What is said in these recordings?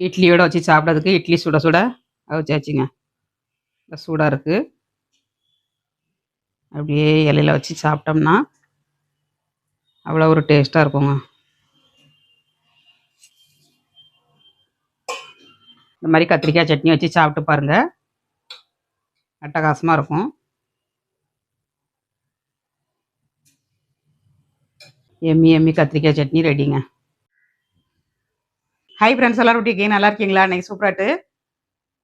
இட்லியோட வச்சு சாப்பிட்றதுக்கு இட்லி சுட சுட அவிச்சாச்சுங்க. சூடாக இருக்குது. அப்படியே இலையில வச்சு சாப்பிட்டோம்னா அவ்வளோ ஒரு டேஸ்ட்டாக இருக்குங்க. இந்த மாதிரி கத்திரிக்காய் சட்னி வச்சு சாப்பிட்டு பாருங்கள், அட்டகாசமாக இருக்கும். எம்மி எம்மி கத்திரிக்காய் சட்னி ரெடிங்க. ஹாய் ஃப்ரெண்ட்ஸ், எல்லோரும் எப்படி இருக்கீங்க? நல்லா இருக்கீங்களா? இன்றைக்கி சூப்பராட்டு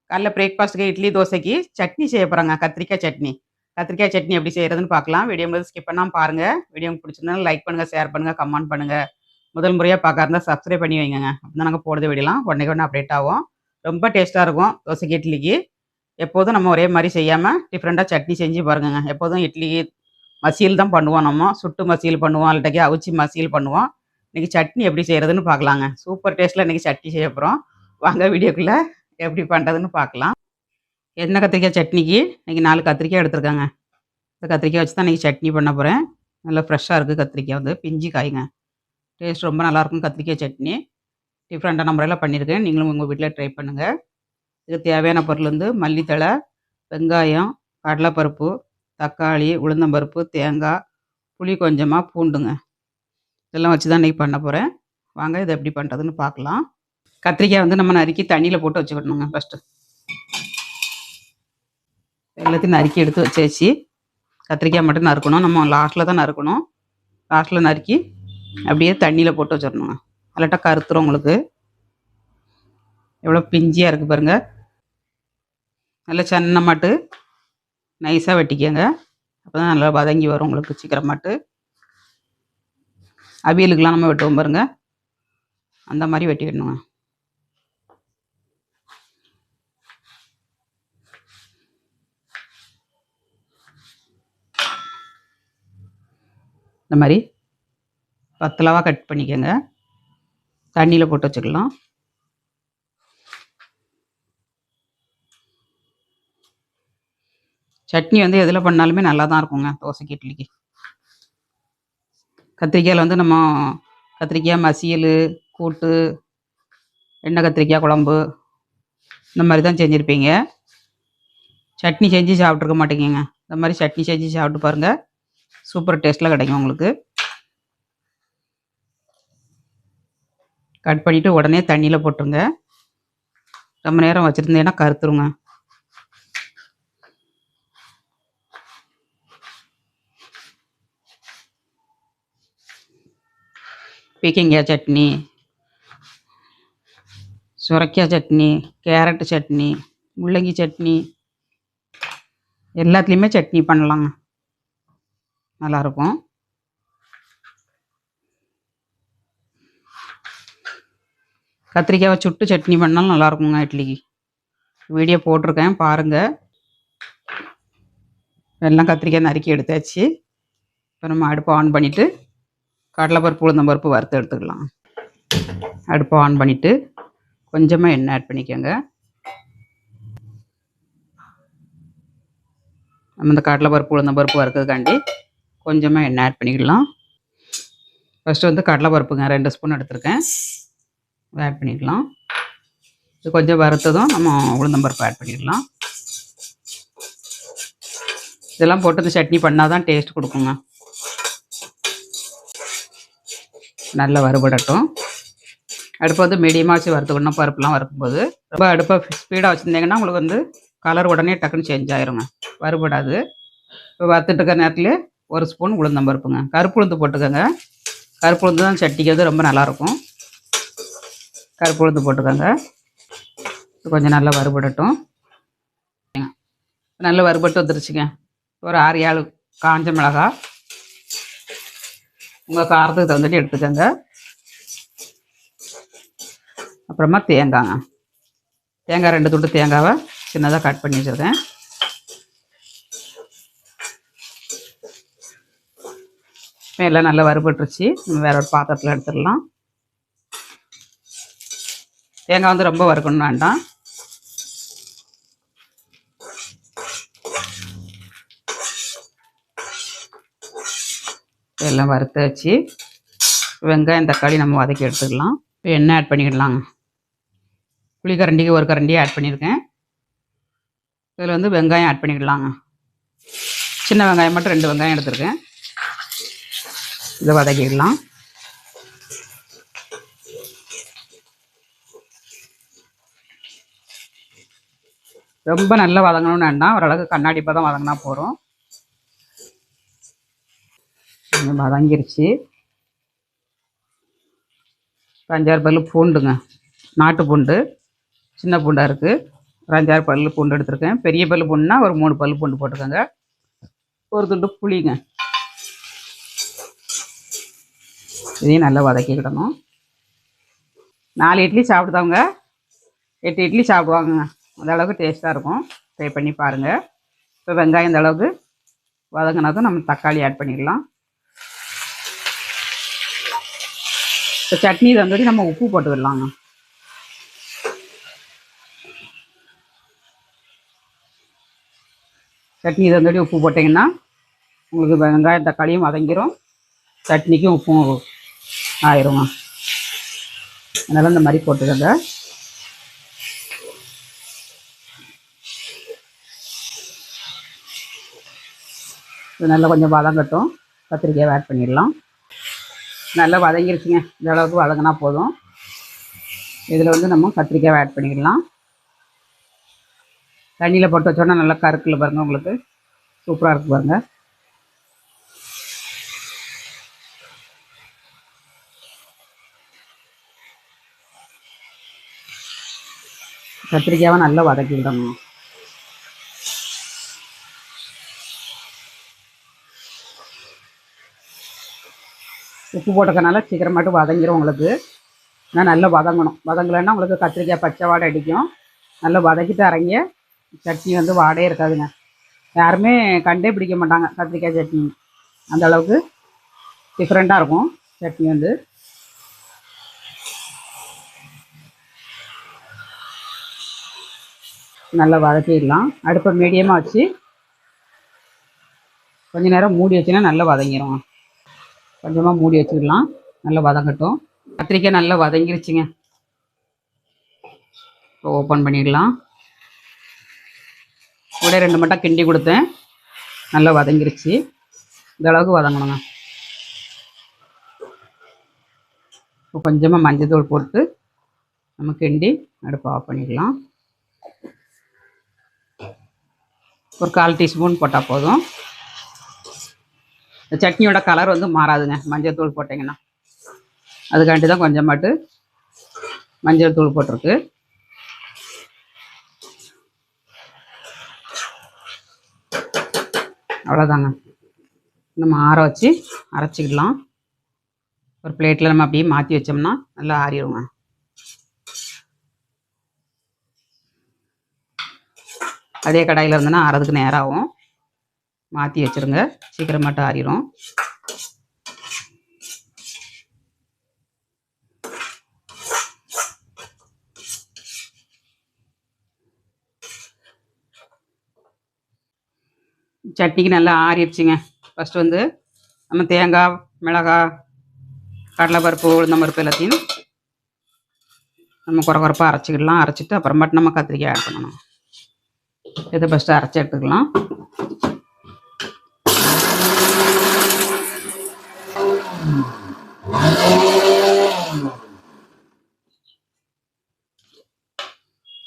காலைல பிரேக்ஃபாஸ்ட்டுக்கு இட்லி தோசைக்கு சட்னி செய்ய போகிறாங்க. கத்திரிக்காய் சட்னி. கத்திரிக்காய் சட்னி எப்படி செய்கிறதுன்னு பார்க்கலாம். வீடியோ முதல் ஸ்கிப் பண்ணாமல் பாருங்கள். வீடியோ பிடிச்சிருந்தாலும் லைக் பண்ணுங்கள், ஷேர் பண்ணுங்கள், கமெண்ட் பண்ணுங்கள். முதல் முறையாக பார்க்க இருந்தால் சப்ஸ்கிரைப் பண்ணி வைங்க. அப்போ தான் நாங்கள் போடுறது வீடியோலாம் உடனே அப்டேட் ஆகும். ரொம்ப டேஸ்ட்டாக இருக்கும் தோசைக்கு இட்லிக்கு. எப்போதும் நம்ம ஒரே மாதிரி செய்யாமல் டிஃப்ரெண்ட்டாக சட்னி செஞ்சு பாருங்கங்க. எப்போதும் இட்லிக்கு மசியல் தான் பண்ணுவோம், நம்ம சுட்டு மசியல் பண்ணுவோம், இல்லாட்டி அவிச்சி மசியல் பண்ணுவோம். இன்றைக்கி சட்னி எப்படி செய்கிறதுன்னு பார்க்கலாங்க. சூப்பர் டேஸ்ட்டில் இன்றைக்கி சட்னி செய்ய போகிறோம். வாங்க வீடியோக்குள்ளே எப்படி பண்ணுறதுன்னு பார்க்கலாம். எண்ணெய் கத்திரிக்காய் சட்னிக்கு இன்றைக்கி 4 கத்திரிக்காய் எடுத்துருக்காங்க. இந்த கத்திரிக்காய் வச்சு தான் இன்றைக்கி சட்னி பண்ண போகிறேன். நல்லா ஃப்ரெஷ்ஷாக இருக்குது கத்திரிக்காய், வந்து பிஞ்சு காய்ங்க. டேஸ்ட் ரொம்ப நல்லாயிருக்கும் கத்திரிக்காய் சட்னி. டிஃப்ரெண்ட்டான முறையில் பண்ணியிருக்கேன். நீங்களும் உங்கள் வீட்டில் ட்ரை பண்ணுங்கள். இதுக்கு தேவையான பொருள் வந்து மல்லித்தழை, வெங்காயம், கடலைப்பருப்பு, தக்காளி, உளுந்தம்பருப்பு, தேங்காய், புளி கொஞ்சமாக, பூண்டுங்க. இதெல்லாம் வச்சு தான் இன்றைக்கி பண்ண போகிறேன். வாங்க இதை எப்படி பண்ணுறதுன்னு பார்க்கலாம். கத்திரிக்காய் வந்து நம்ம நறுக்கி தண்ணியில் போட்டு வச்சுக்கணுங்க. ஃபஸ்ட்டு எல்லாத்தையும் நறுக்கி எடுத்து வச்சாச்சு. கத்திரிக்காய் மட்டும் நறுக்கணும். நம்ம லாஸ்ட்டில் தான் நறுக்கணும். லாஸ்ட்டில் நறுக்கி அப்படியே தண்ணியில் போட்டு வச்சிடணுங்க. இல்லாட்டா கருத்துரும் உங்களுக்கு. எவ்வளோ பிஞ்சியாக இருக்குது பாருங்கள். நல்லா சன்னமாட்டு நைஸாக வெட்டிக்கங்க. அப்போ தான் நல்லா வதங்கி வரும் உங்களுக்கு சீக்கிரமாட்டு. அவியலுக்கெலாம் நம்ம வெட்டுவோம் பாருங்க, அந்த மாதிரி வெட்டிடணுங்க. இந்த மாதிரி பத்தளவாக கட் பண்ணிக்கோங்க. தண்ணியில் போட்டு வச்சுக்கலாம். சட்னி வந்து எதில் பண்ணாலுமே நல்லா தான் இருக்குங்க தோசைக்கு இட்லிக்கு. கத்திரிக்காயில் வந்து நம்ம கத்திரிக்காய் மசியல், கூட்டு, எண்ணெய் கத்திரிக்காய் குழம்பு இந்த மாதிரி தான் செஞ்சுருப்பீங்க. சட்னி செஞ்சு சாப்பிட்ருக்க மாட்டேங்கிங்க. இந்த மாதிரி சட்னி செஞ்சு சாப்பிட்டு பாருங்கள், சூப்பர் டேஸ்ட்டில் கிடைக்கும் உங்களுக்கு. கட் பண்ணிவிட்டு உடனே தண்ணியில் போட்டுருங்க. ரொம்ப நேரம் வச்சுருந்தேன்னா கருத்துருங்க. பீக்கங்காய் சட்னி, சுரைக்காய் சட்னி, கேரட்டு சட்னி, முள்ளங்கி சட்னி, எல்லாத்துலேயுமே சட்னி பண்ணலாங்க, நல்லாயிருக்கும். கத்திரிக்காவை சுட்டு சட்னி பண்ணாலும் நல்லாயிருக்குங்க இட்லிக்கு. வீடியோ போட்டிருக்கேன் பாருங்கள். எல்லாம் கத்திரிக்காய் நறுக்கி எடுத்தாச்சு. இப்போ நம்ம அடுப்பை ஆன் பண்ணிவிட்டு கடலைப்பருப்பு, உளுந்தம்பருப்பு வறுத்து எடுத்துக்கலாம். அடுப்பை ஆன் பண்ணிவிட்டு கொஞ்சமாக எண்ணெய் ஆட் பண்ணிக்கோங்க. நம்ம இந்த கடலைப்பருப்பு, உளுந்தம்பருப்பு வறுக்கிறதுக்காண்டி கொஞ்சமாக எண்ணெய் ஆட் பண்ணிக்கலாம். ஃபஸ்ட்டு வந்து கடலைப்பருப்புங்க 2 ஸ்பூன் எடுத்துருக்கேன், ஆட் பண்ணிக்கலாம். இது கொஞ்சம் வறுத்ததும் நம்ம உளுந்தம்பருப்பு ஆட் பண்ணிடலாம். இதெல்லாம் போட்டு சட்னி பண்ணால் தான் டேஸ்ட் கொடுக்குங்க. நல்லா வறுபடட்டும். அடுப்பை வந்து மீடியமாக வச்சு வறுத்துக்கணும். பருப்புலாம் வறுக்கும்போது ரொம்ப அடுப்பை ஸ்பீடாக வச்சுருந்தீங்கன்னா உங்களுக்கு வந்து கலர் உடனே டக்குன்னு சேஞ்ச் ஆயிருங்க, வறுபடாது. இப்போ வறுத்துட்டு இருக்க நேரத்தில் 1 ஸ்பூன் உளுந்தம்பருப்புங்க. கருப்பு உளுந்து போட்டுக்கோங்க. கருப்பு உளுந்து தான் சட்னிக்கு வந்து ரொம்ப நல்லாயிருக்கும். கருப்பு உளுந்து போட்டுக்கோங்க. கொஞ்சம் நல்லா வறுபடட்டும். நல்லா வறுபட்டு வந்துருச்சுங்க. ஒரு 6-7 காஞ்ச மிளகாய் உங்கள் காரத்துக்கு தகுந்துட்டு எடுத்துக்கோங்க. அப்புறமா தேங்காய்ங்க. தேங்காய் 2 துண்டு தேங்காவை சின்னதாக கட் பண்ணி வச்சுருக்கேன். எல்லாம் நல்லா வறுபட்டுருச்சு. நம்ம வேற ஒரு பாத்திரத்தில் எடுத்துடலாம். தேங்காய் வந்து ரொம்ப வறுக்கணும் வேண்டாம். எல்லாம் வறுத்தாச்சு. வெங்காயம், தக்காளி நம்ம வதக்கி எடுத்துக்கலாம். இப்போ எண்ணெய் ஆட் பண்ணிக்கிடலாங்க. புளி கரண்டிக்கு ஒரு கரண்டி ஆட் பண்ணியிருக்கேன். இதில் வந்து வெங்காயம் ஆட் பண்ணிக்கலாங்க. சின்ன வெங்காயம் மட்டும் 2 வெங்காயம் எடுத்துருக்கேன். இதை வதக்கிடலாம். ரொம்ப நல்லா வதங்கணும்னு வேண்டாம், ஓரளவுக்கு கண்ணாடி பதம் வதங்கினா போகிறோம். வதங்கிருச்சு. 5-6 பல்லு பூண்டுங்க, நாட்டு பூண்டு, சின்ன பூண்டாக இருக்குது. ஒரு 5-6 பல்லு பூண்டு எடுத்துருக்கேன். பெரிய பல்லு பூண்டுனா ஒரு 3 பல்லு பூண்டு போட்டுக்கோங்க. ஒரு துண்டு புளிங்க. இதையும் நல்லா வதக்கிக்கிடணும். 4 இட்லி சாப்பிடுதவங்க 8 இட்லி சாப்பிடுவாங்க. அந்த அளவுக்கு டேஸ்ட்டாக இருக்கும். ட்ரை பண்ணி பாருங்கள். இப்போ வெங்காயம் இந்த அளவுக்கு வதங்கினதும் நம்ம தக்காளி ஆட் பண்ணிடலாம். இப்போ சட்னி தந்தோடி நம்ம உப்பு போட்டுக்கிடலாங்க. சட்னி தந்தோடி உப்பு போட்டிங்கன்னா உங்களுக்கு வெங்காயம் தக்காளியும் வதங்கிடும், சட்னிக்கும் உப்பும் ஆயிருங்க. அதனால் இந்த மாதிரி போட்டுக்கோங்க. இது நல்லா கொஞ்சம் வதங்கட்டும். கத்திரிக்காய் ஆட் பண்ணிடலாம். நல்லா வதங்கிருச்சுங்க. இந்த அளவுக்கு வதங்கினா போதும். இதில் வந்து நம்ம கத்திரிக்காய் ஆட் பண்ணிக்கலாம். தண்ணியில் போட்டு வச்சோன்னா நல்லா கருக்கில் பாருங்கள், உங்களுக்கு சூப்பராக இருக்குது பாருங்கள். கத்திரிக்காவை நல்லா வதக்கிடணும். உப்பு போட்டக்கனால சீக்கிரமாட்டு வதங்கிடும் உங்களுக்கு. ஆனால் நல்லா வதங்கணும். வதங்கலைன்னா உங்களுக்கு கத்திரிக்காய் பச்சை வாடை அடிக்கும். நல்லா வதக்கிட்டு இறங்கிய சட்னி வந்து வாடையே இருக்காதுங்க. யாருமே கண்டே பிடிக்க மாட்டாங்க கத்திரிக்காய் சட்னி. அந்த அளவுக்கு டிஃப்ரெண்ட்டாக இருக்கும் சட்னி வந்து. நல்லா வதக்கிடலாம். அடுப்பை மீடியமாக வச்சு கொஞ்ச நேரம் மூடி வச்சுன்னா நல்லா வதங்கிடும். கொஞ்சமாக மூடி வச்சுக்கலாம், நல்லா வதங்கட்டும். கத்திரிக்காய் நல்லா வதங்கிருச்சுங்க. இப்போ ஓப்பன் பண்ணிடலாம். கூட 2 மட்டும் கிண்டி கொடுத்தேன். நல்லா வதங்கிருச்சு. இந்த அளவுக்கு வதங்கணுங்க. இப்போ கொஞ்சமாக மஞ்சள் தூள் போட்டு நம்ம கிண்டி அடுப்பை ஆஃப் பண்ணிடலாம். ஒரு 1/4 டீஸ்பூன் போட்டால் போதும். இந்த சட்னியோட கலர் வந்து மாறாதுங்க மஞ்சள் தூள் போட்டிங்கன்னா. அதுக்காண்டி தான் கொஞ்சமாட்டு மஞ்சள் தூள் போட்டிருக்கு. அவ்வளோதாங்க. நம்ம ஆற வச்சு அரைச்சிக்கலாம். ஒரு பிளேட்டில் நம்ம அப்படியே மாற்றி வச்சோம்னா நல்லா ஆறிடுங்க. அதே கடாயில் இருந்ததுன்னா ஆறதுக்கு நேரம் ஆகும். மாற்றி வச்சுருங்க, சீக்கிரமாட்டு ஆறிடும். சட்னிக்கு நல்லா ஆறிடுச்சுங்க. ஃபஸ்ட்டு வந்து நம்ம தேங்காய், மிளகாய், கடலைப்பருப்பு, உளுந்தம்பருப்பு எல்லாத்தையும் நம்ம குறப்பாக அரைச்சிக்கிடலாம். அரைச்சிட்டு அப்புறமாட்டு நம்ம கத்திரிக்காய் ஆட் பண்ணணும். இதை ஃபஸ்ட்டு அரைச்சி எடுத்துக்கலாம்.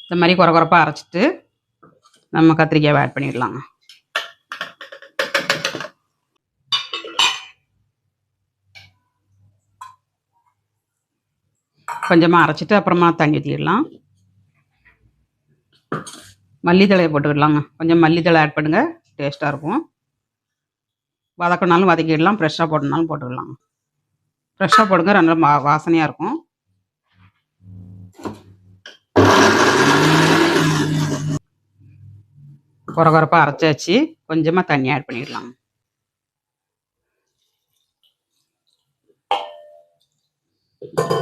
இந்த மாதிரி குறப்பாக அரைச்சிட்டு நம்ம கத்திரிக்காயை ஆட் பண்ணிடலாங்க. கொஞ்சமாக அரைச்சிட்டு அப்புறமா தண்ணி ஊற்றிடலாம். மல்லித்தழையை போட்டுக்கிடலாங்க. கொஞ்சம் மல்லித்தழை ஆட் பண்ணுங்கள், டேஸ்ட்டாக இருக்கும். வதக்கினாலும் வதக்கிடலாம், ஃப்ரெஷ்ஷாக போட்டனாலும் போட்டுக்கலாம். ஃப்ரெஷ்ஷாக போடுங்க, நல்லா வாசனையாக இருக்கும். குறப்பாக அரைச்சாச்சு. கொஞ்சமாக தண்ணி ஆட் பண்ணிடலாம்.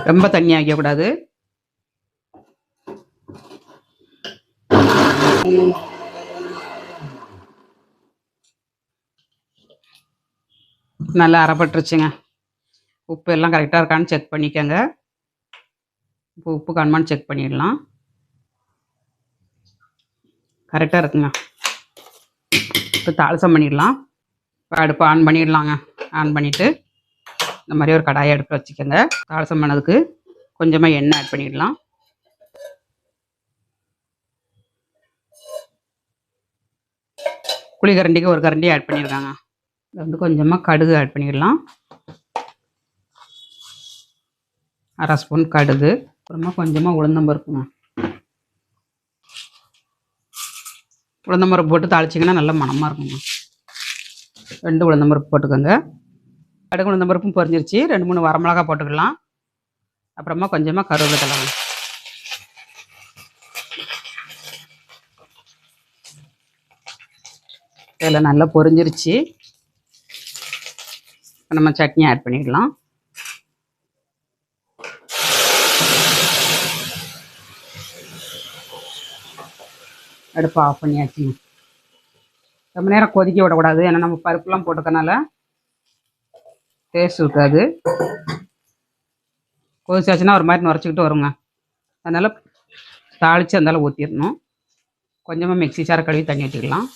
ரொம்ப தண்ணி ஆக்கக்கூடாது. நல்லா அரைப்பட்டுருச்சுங்க. உப்பு எல்லாம் கரெக்டாக இருக்கான்னு செக் பண்ணிக்கோங்க. இப்போ உப்பு காணுமான்னு செக் பண்ணிடலாம். கரெக்டாக இருக்குங்க. இப்போ தாளிசம் பண்ணிடலாம். இப்போ அடுப்பு ஆன் பண்ணிடலாங்க. ஆன் பண்ணிவிட்டு இந்த மாதிரி ஒரு கடாயை அடுப்பில் வச்சுக்கோங்க. தாளிசம் பண்ணதுக்கு கொஞ்சமாக எண்ணெய் ஆட் பண்ணிடலாம். புளி கரண்டிக்கு ஒரு கரண்டி ஆட் பண்ணியிருக்காங்க. இதில் வந்து கொஞ்சமாக கடுகு ஆட் பண்ணிடலாம். 1/2 ஸ்பூன் கடுகு, அப்புறமா கொஞ்சமாக உளுந்தம்பருப்புங்க. உளுந்தம்பருப்பு போட்டு தாளிச்சிங்கன்னா நல்ல மணமாக இருக்குங்க. 2 உளுந்தம்பருப்பு போட்டுக்கோங்க. கடுகு உளுந்தம்பருப்பும் பொரிஞ்சிருச்சு. 2-3 வரமிளகா போட்டுக்கலாம். அப்புறமா கொஞ்சமாக கருவேப்பிலை. இதில் நல்லா பொரிஞ்சிருச்சு. நம்ம சட்னி ஆட் பண்ணிடலாம். அடுப்பு ஆஃப் பண்ணியாச்சுங்க. ரொம்ப நேரம் கொதிக்க விடக்கூடாது, ஏன்னா நம்ம பருப்புலாம் போட்டுக்கனால டேஸ்ட் இருக்காது. கொதிச்சாச்சுன்னா ஒரு மாதிரி நுரைச்சிக்கிட்டு வருங்க. அதனால் தாளித்து அந்தால ஊற்றிடணும். கொஞ்சமாக மிக்ஸி சாரை கழுவி தண்ணி ஊற்றிக்கலாம்.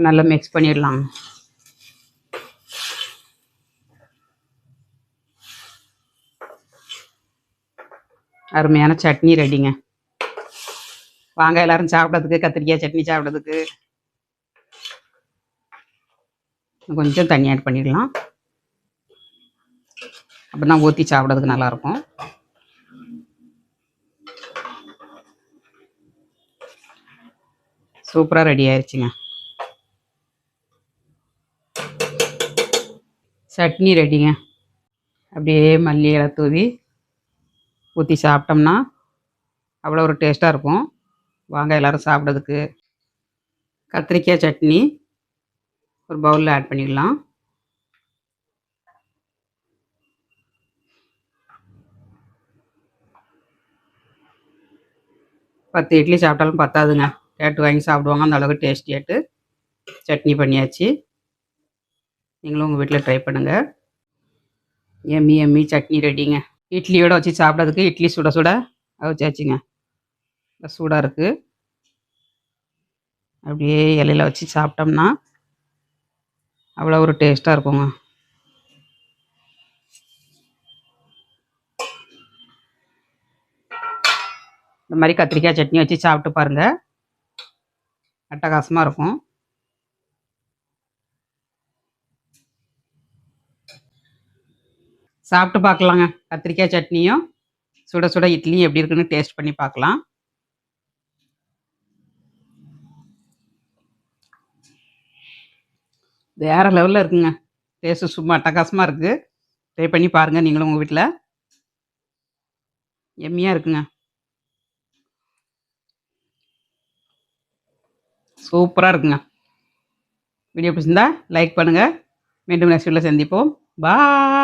நல்லா மிக்ஸ் பண்ணிடலாம். அருமையான சட்னி ரெடிங்க. வாங்க எல்லாரும் சாப்பிட்றதுக்கு, கத்திரிக்காய் சட்னி சாப்பிட்றதுக்கு. கொஞ்சம் தண்ணி ஆட் பண்ணிடலாம். அப்போ தான் ஊற்றி சாப்பிட்றதுக்கு நல்லாயிருக்கும். சூப்பராக ரெடி ஆயிடுச்சுங்க. சட்னி ரெடிங்க. அப்படியே மல்லி இலை தூவி ஊற்றி சாப்பிட்டோம்னா அவ்வளோ ஒரு டேஸ்ட்டாக இருக்கும். வாங்க எல்லோரும் சாப்பிட்றதுக்கு. கத்திரிக்காய் சட்னி ஒரு பவுலில் ஆட் பண்ணிடலாம். பத்து இட்லி சாப்பிட்டாலும் பத்தாதுங்க. கேட்டு வாங்கி சாப்பிடுவாங்க. அந்த அளவுக்கு டேஸ்டியாட்டு சட்னி பண்ணியாச்சு. நீங்களும் உங்கள் வீட்டில் ட்ரை பண்ணுங்கள். எம்மி எம்மி சட்னி ரெடிங்க. இட்லியோடு வச்சு சாப்பிட்றதுக்கு இட்லி சுட சுட அவிச்சாச்சுங்க. சூடாக இருக்குது. அப்படியே இலையில வச்சு சாப்பிட்டோம்னா அவ்வளோ ஒரு டேஸ்ட்டாக இருக்குங்க. இந்த மாதிரி கத்திரிக்காய் சட்னி வச்சு சாப்பிட்டு பாருங்கள். அட்டகாசமாக இருக்கும். சாப்பிட்டு பார்க்கலாங்க. கத்திரிக்காய் சட்னியும் சுட சுட இட்லியும் எப்படி இருக்குன்னு டேஸ்ட் பண்ணி பார்க்கலாம். வேறு லெவலில் இருக்குங்க. டேஸ்ட்டு சும்மா அட்டகாசமாக இருக்குது. ட்ரை பண்ணி பாருங்கள் நீங்களும் உங்கள் வீட்டில். எம்மியாக இருக்குங்க. சூப்பராக இருக்குங்க. வீடியோ பிடிச்சிருந்தா லைக் பண்ணுங்கள். மீண்டும் நெக்ஸ்ட் வீடியோவில் சந்திப்போம். பாய்.